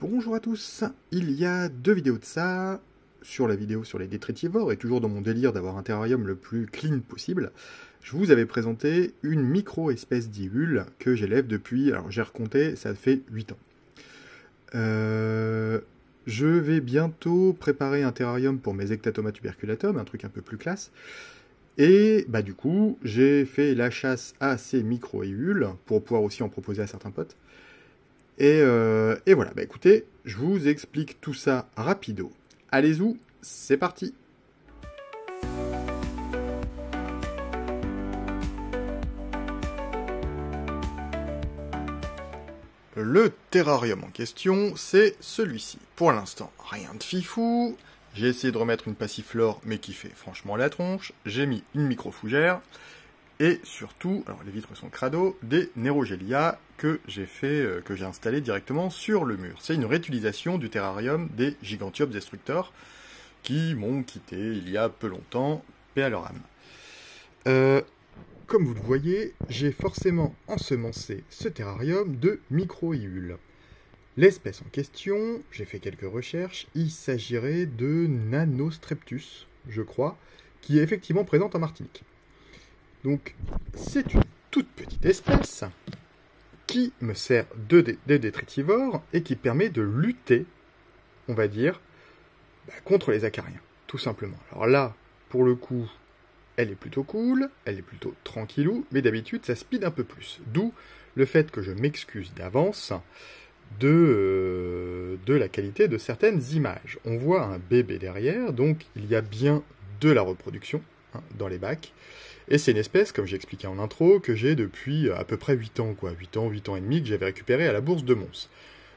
Bonjour à tous, il y a deux vidéos de ça, sur la vidéo sur les détritivores, et toujours dans mon délire d'avoir un terrarium le plus clean possible, je vous avais présenté une micro-espèce d'Ihul que j'élève depuis, alors j'ai recompté, ça fait 8 ans. Je vais bientôt préparer un terrarium pour mes Ectatoma tuberculatum, un truc un peu plus classe, et bah du coup, j'ai fait la chasse à ces micro-Ihules, pour pouvoir aussi en proposer à certains potes. Et voilà, bah écoutez, je vous explique tout ça rapido. Allez-y, c'est parti. Le terrarium en question, c'est celui-ci. Pour l'instant, rien de fifou. J'ai essayé de remettre une passiflore, mais qui fait franchement la tronche. J'ai mis une micro-fougère. Et surtout, alors les vitres sont crado, des Nerogelia que j'ai installé directement sur le mur. C'est une réutilisation du terrarium des Gigantiops destructors qui m'ont quitté il y a peu longtemps, paix à leur âme. Comme vous le voyez, j'ai forcément ensemencé ce terrarium de micro-Ihules. L'espèce en question, j'ai fait quelques recherches, il s'agirait de Nanostreptus, je crois, qui est effectivement présente en Martinique. Donc, c'est une toute petite espèce qui me sert de détritivore et qui permet de lutter, on va dire, contre les acariens, tout simplement. Alors là, pour le coup, elle est plutôt cool, elle est plutôt tranquillou, mais d'habitude, ça speed un peu plus. D'où le fait que je m'excuse d'avance de la qualité de certaines images. On voit un bébé derrière, donc il y a bien de la reproduction dans les bacs. Et c'est une espèce, comme j'ai expliqué en intro, que j'ai depuis à peu près 8 ans, 8 ans et demi, que j'avais récupéré à la bourse de Mons.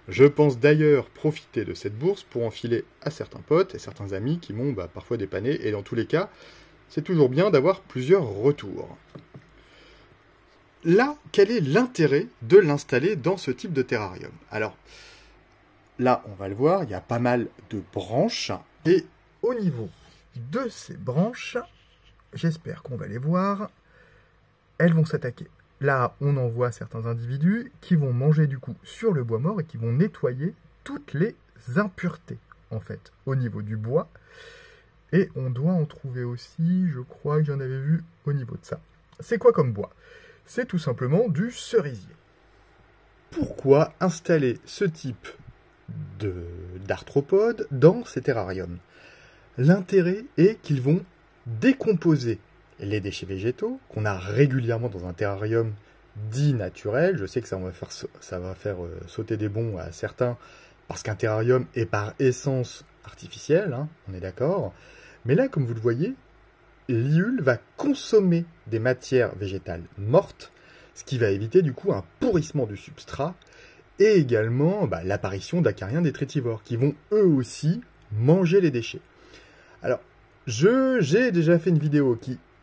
Je pense d'ailleurs profiter de cette bourse pour en filer à certains potes et certains amis qui m'ont parfois dépanné, et dans tous les cas, c'est toujours bien d'avoir plusieurs retours. Là, quel est l'intérêt de l'installer dans ce type de terrarium? Alors, là, on va le voir, il y a pas mal de branches, et au niveau de ces branches, j'espère qu'on va les voir, elles vont s'attaquer. Là, on en voit certains individus qui vont manger du coup sur le bois mort et qui vont nettoyer toutes les impuretés, en fait, au niveau du bois. Et on doit en trouver aussi, je crois que j'en avais vu au niveau de ça. C'est quoi comme bois? C'est tout simplement du cerisier. Pourquoi installer ce type d'arthropodes dans ces terrariums? L'intérêt est qu'ils vont décomposer les déchets végétaux qu'on a régulièrement dans un terrarium dit naturel. Je sais que ça va faire sauter des bonds à certains parce qu'un terrarium est par essence artificiel, hein, on est d'accord. Mais là, comme vous le voyez, l'Ihule va consommer des matières végétales mortes, ce qui va éviter du coup un pourrissement du substrat et également l'apparition d'acariens détritivores qui vont eux aussi manger les déchets. Alors, j'ai déjà fait une vidéo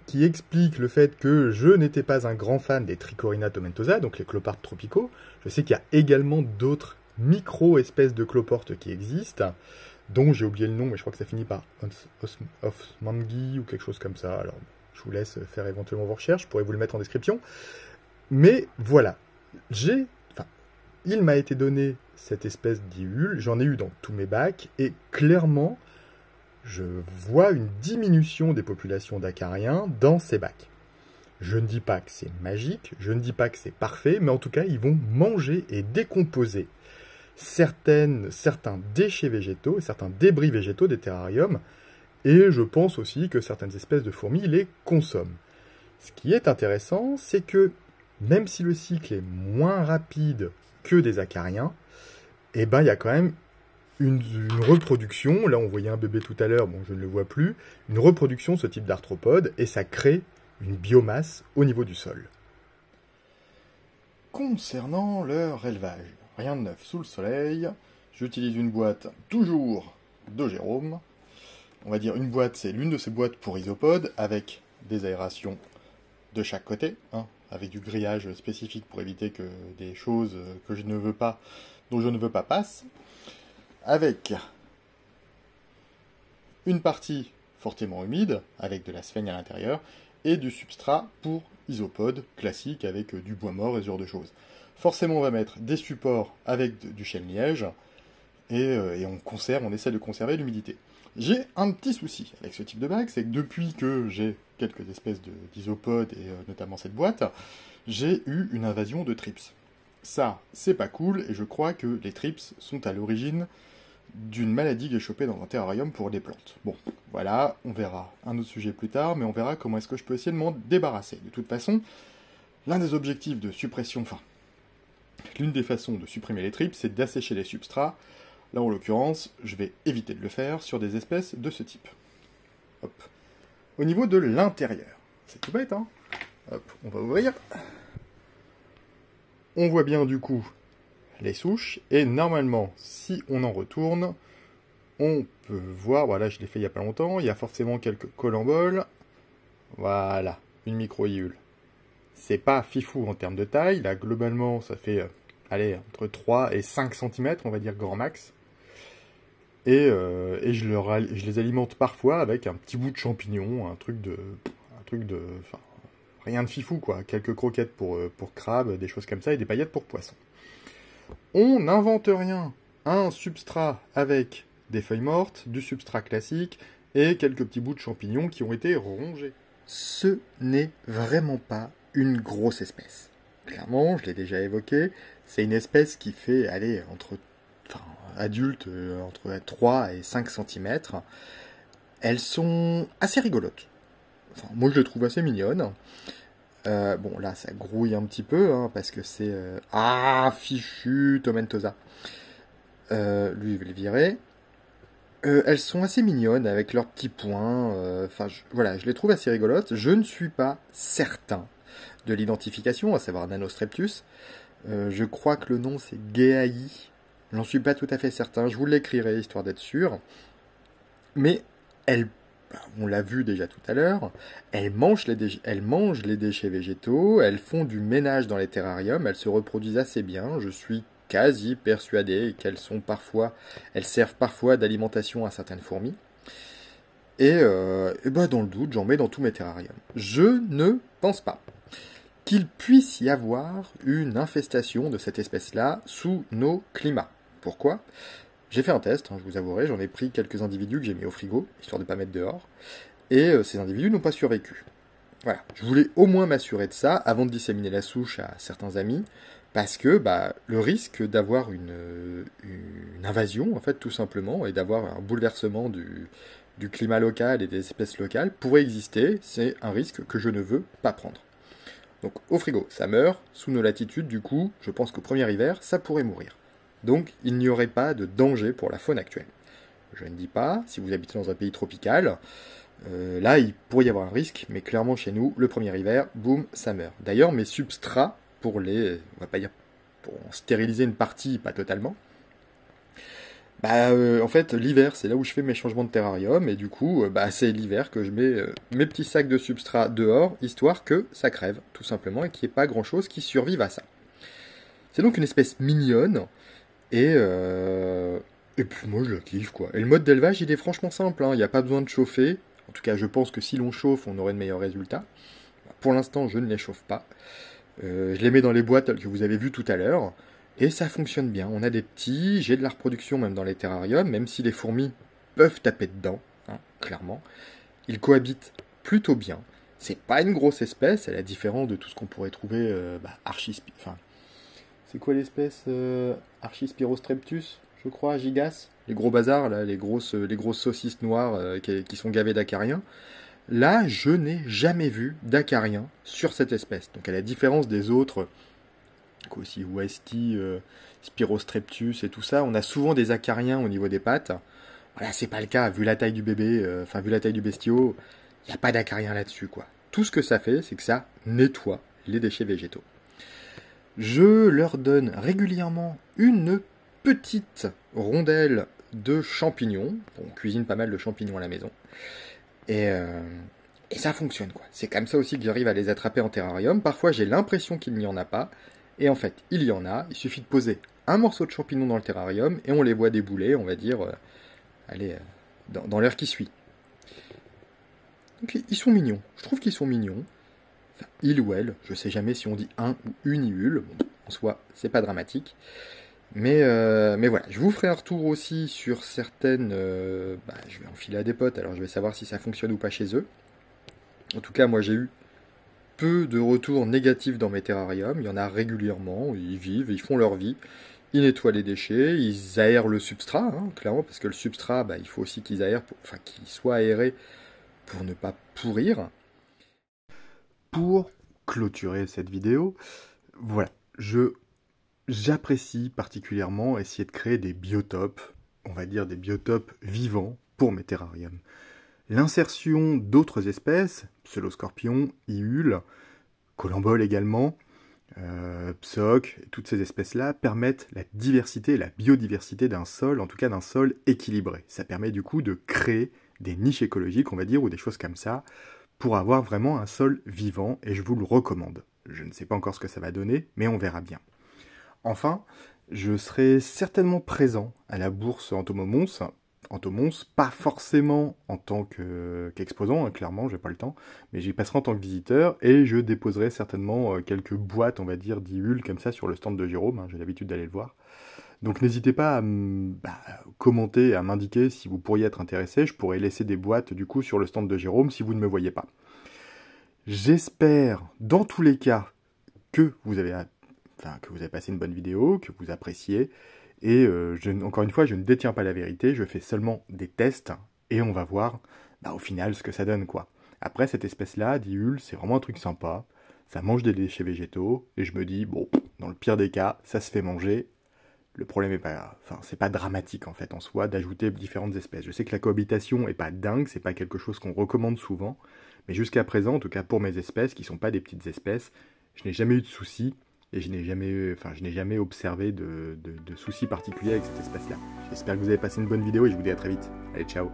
qui explique le fait que je n'étais pas un grand fan des Trichorina tomentosa, donc les cloportes tropicaux. Je sais qu'il y a également d'autres micro-espèces de cloportes qui existent, dont j'ai oublié le nom, mais je crois que ça finit par Osmangi ou quelque chose comme ça. Alors, je vous laisse faire éventuellement vos recherches, je pourrais vous le mettre en description. Mais voilà, il m'a été donné cette espèce d'Ihule, j'en ai eu dans tous mes bacs, et clairement, je vois une diminution des populations d'acariens dans ces bacs. Je ne dis pas que c'est magique, je ne dis pas que c'est parfait, mais en tout cas, ils vont manger et décomposer certains déchets végétaux, certains débris végétaux des terrariums, et je pense aussi que certaines espèces de fourmis les consomment. Ce qui est intéressant, c'est que même si le cycle est moins rapide que des acariens, il y a quand même une reproduction. Là on voyait un bébé tout à l'heure, bon je ne le vois plus, une reproduction de ce type d'arthropode, et ça crée une biomasse au niveau du sol. Concernant leur élevage, rien de neuf sous le soleil, j'utilise une boîte toujours de Jérôme. On va dire une boîte, c'est l'une de ces boîtes pour isopodes, avec des aérations de chaque côté, avec du grillage spécifique pour éviter que des choses que je ne veux pas, dont je ne veux pas passent, avec une partie fortement humide, avec de la sphène à l'intérieur, et du substrat pour isopodes classique avec du bois mort et ce genre de choses. Forcément, on va mettre des supports avec du chêne-liège, et on essaie de conserver l'humidité. J'ai un petit souci avec ce type de bague, c'est que depuis que j'ai quelques espèces d'isopodes, et notamment cette boîte, j'ai eu une invasion de trips. Ça, c'est pas cool, et je crois que les trips sont à l'origine d'une maladie que j'ai chopée dans un terrarium pour des plantes. Bon, voilà, on verra un autre sujet plus tard, mais on verra comment est-ce que je peux essayer de m'en débarrasser. De toute façon, l'un des objectifs de suppression, enfin, l'une des façons de supprimer les trips, c'est d'assécher les substrats. Là, en l'occurrence, je vais éviter de le faire sur des espèces de ce type. Hop. Au niveau de l'intérieur, c'est tout bête, hein. Hop, on va ouvrir. On voit bien, du coup, les souches, et normalement, si on en retourne, on peut voir, voilà, je l'ai fait il n'y a pas longtemps, il y a forcément quelques colamboles. Voilà, une micro-hioule. C'est pas fifou en termes de taille, là, globalement, ça fait, allez, entre 3 et 5 cm, on va dire grand max. Et je les alimente parfois avec un petit bout de champignon, un truc de, enfin, rien de fifou, quoi. Quelques croquettes pour crabes, des choses comme ça, et des paillettes pour poissons. On n'invente rien. Un substrat avec des feuilles mortes, du substrat classique, et quelques petits bouts de champignons qui ont été rongés. Ce n'est vraiment pas une grosse espèce. Clairement, je l'ai déjà évoqué, c'est une espèce qui fait, allez, adulte, entre 3 et 5 cm. Elles sont assez rigolotes. Enfin, moi, je les trouve assez mignonnes. Bon, là, ça grouille un petit peu, hein, parce que c'est... fichu, Tomentosa. Lui, il veut les virer. Elles sont assez mignonnes, avec leurs petits points. Voilà, je les trouve assez rigolotes. Je ne suis pas certain de l'identification, à savoir Nanostreptus. Je crois que le nom, c'est Geai. J'en suis pas tout à fait certain. Je vous l'écrirai, histoire d'être sûr. Mais elles... On l'a vu déjà tout à l'heure, elles mangent les déchets végétaux, elles font du ménage dans les terrariums, elles se reproduisent assez bien, je suis quasi persuadé qu'elles servent parfois d'alimentation à certaines fourmis. Et dans le doute, j'en mets dans tous mes terrariums. Je ne pense pas qu'il puisse y avoir une infestation de cette espèce-là sous nos climats. Pourquoi ? J'ai fait un test, hein, je vous avouerai, j'en ai pris quelques individus que j'ai mis au frigo, histoire de ne pas mettre dehors, et ces individus n'ont pas survécu. Voilà, je voulais au moins m'assurer de ça avant de disséminer la souche à certains amis, parce que le risque d'avoir une invasion, en fait, tout simplement, et d'avoir un bouleversement du climat local et des espèces locales pourrait exister, c'est un risque que je ne veux pas prendre. Donc au frigo, ça meurt, sous nos latitudes, du coup, je pense qu'au premier hiver, ça pourrait mourir. Donc, il n'y aurait pas de danger pour la faune actuelle. Je ne dis pas, si vous habitez dans un pays tropical, là, il pourrait y avoir un risque, mais clairement, chez nous, le premier hiver, boum, ça meurt. D'ailleurs, mes substrats, on va pas dire, pour en stériliser une partie, pas totalement, en fait, l'hiver, c'est là où je fais mes changements de terrarium, et du coup, c'est l'hiver que je mets mes petits sacs de substrat dehors, histoire que ça crève, tout simplement, et qu'il n'y ait pas grand-chose qui survive à ça. C'est donc une espèce mignonne, et puis moi je la kiffe, quoi. Et le mode d'élevage, il est franchement simple, hein. Il n'y a pas besoin de chauffer. En tout cas, je pense que si l'on chauffe, on aurait de meilleurs résultats. Pour l'instant, je ne les chauffe pas. Je les mets dans les boîtes que vous avez vues tout à l'heure. Et ça fonctionne bien. On a des petits, j'ai de la reproduction même dans les terrariums, même si les fourmis peuvent taper dedans, hein, clairement. Ils cohabitent plutôt bien. C'est pas une grosse espèce, à la différence de tout ce qu'on pourrait trouver c'est quoi l'espèce Archispirostreptus, je crois, Gigas. Les gros bazars, là, les grosses saucisses noires qui sont gavées d'acariens. Là, je n'ai jamais vu d'acariens sur cette espèce. Donc à la différence des autres, aussi Westy, Spirostreptus et tout ça, on a souvent des acariens au niveau des pattes. Voilà, c'est pas le cas, vu la taille du bébé, vu la taille du bestiau, il n'y a pas d'acariens là-dessus, quoi. Tout ce que ça fait, c'est que ça nettoie les déchets végétaux. Je leur donne régulièrement une petite rondelle de champignons. On cuisine pas mal de champignons à la maison. Et ça fonctionne, quoi. C'est comme ça aussi que j'arrive à les attraper en terrarium. Parfois, j'ai l'impression qu'il n'y en a pas. Et en fait, il y en a. Il suffit de poser un morceau de champignon dans le terrarium et on les voit débouler, on va dire, dans l'heure qui suit. Donc, ils sont mignons. Je trouve qu'ils sont mignons. Enfin, il ou elle, je sais jamais si on dit un ou une iule. Bon, en soi, c'est pas dramatique. Mais voilà, je vous ferai un retour aussi sur certaines... je vais enfiler à des potes, alors je vais savoir si ça fonctionne ou pas chez eux. En tout cas, moi j'ai eu peu de retours négatifs dans mes terrariums. Il y en a régulièrement, ils vivent, ils font leur vie. Ils nettoient les déchets, ils aèrent le substrat, hein, clairement, parce que le substrat, il faut aussi qu'ils aèrent, enfin qu'il soit aéré pour ne pas pourrir. Pour clôturer cette vidéo, voilà, j'apprécie particulièrement essayer de créer des biotopes, on va dire des biotopes vivants pour mes terrariums. L'insertion d'autres espèces, pseudoscorpions, iules, colamboles également, psoc, toutes ces espèces-là permettent la diversité, la biodiversité d'un sol, en tout cas d'un sol équilibré. Ça permet du coup de créer des niches écologiques, on va dire, ou des choses comme ça, pour avoir vraiment un sol vivant, et je vous le recommande. Je ne sais pas encore ce que ça va donner, mais on verra bien. Enfin, je serai certainement présent à la bourse Entomons, pas forcément en tant qu'exposant, hein, clairement, j'ai pas le temps, mais j'y passerai en tant que visiteur, et je déposerai certainement quelques boîtes, on va dire, d'ihules comme ça sur le stand de Jérôme, hein, j'ai l'habitude d'aller le voir. Donc n'hésitez pas à commenter, à m'indiquer si vous pourriez être intéressé, je pourrais laisser des boîtes du coup sur le stand de Jérôme si vous ne me voyez pas. J'espère, dans tous les cas, que vous avez passé une bonne vidéo, que vous appréciez. Et encore une fois, je ne détiens pas la vérité, je fais seulement des tests, et on va voir au final ce que ça donne, quoi. Après, cette espèce-là, d'iule, c'est vraiment un truc sympa. Ça mange des déchets végétaux, et je me dis, bon, dans le pire des cas, ça se fait manger. Le problème est pas, c'est pas dramatique en fait en soi d'ajouter différentes espèces. Je sais que la cohabitation est pas dingue, c'est pas quelque chose qu'on recommande souvent, mais jusqu'à présent, en tout cas pour mes espèces qui sont pas des petites espèces, je n'ai jamais eu de soucis et je n'ai jamais observé de soucis particuliers avec cette espèce-là. J'espère que vous avez passé une bonne vidéo et je vous dis à très vite. Allez, ciao.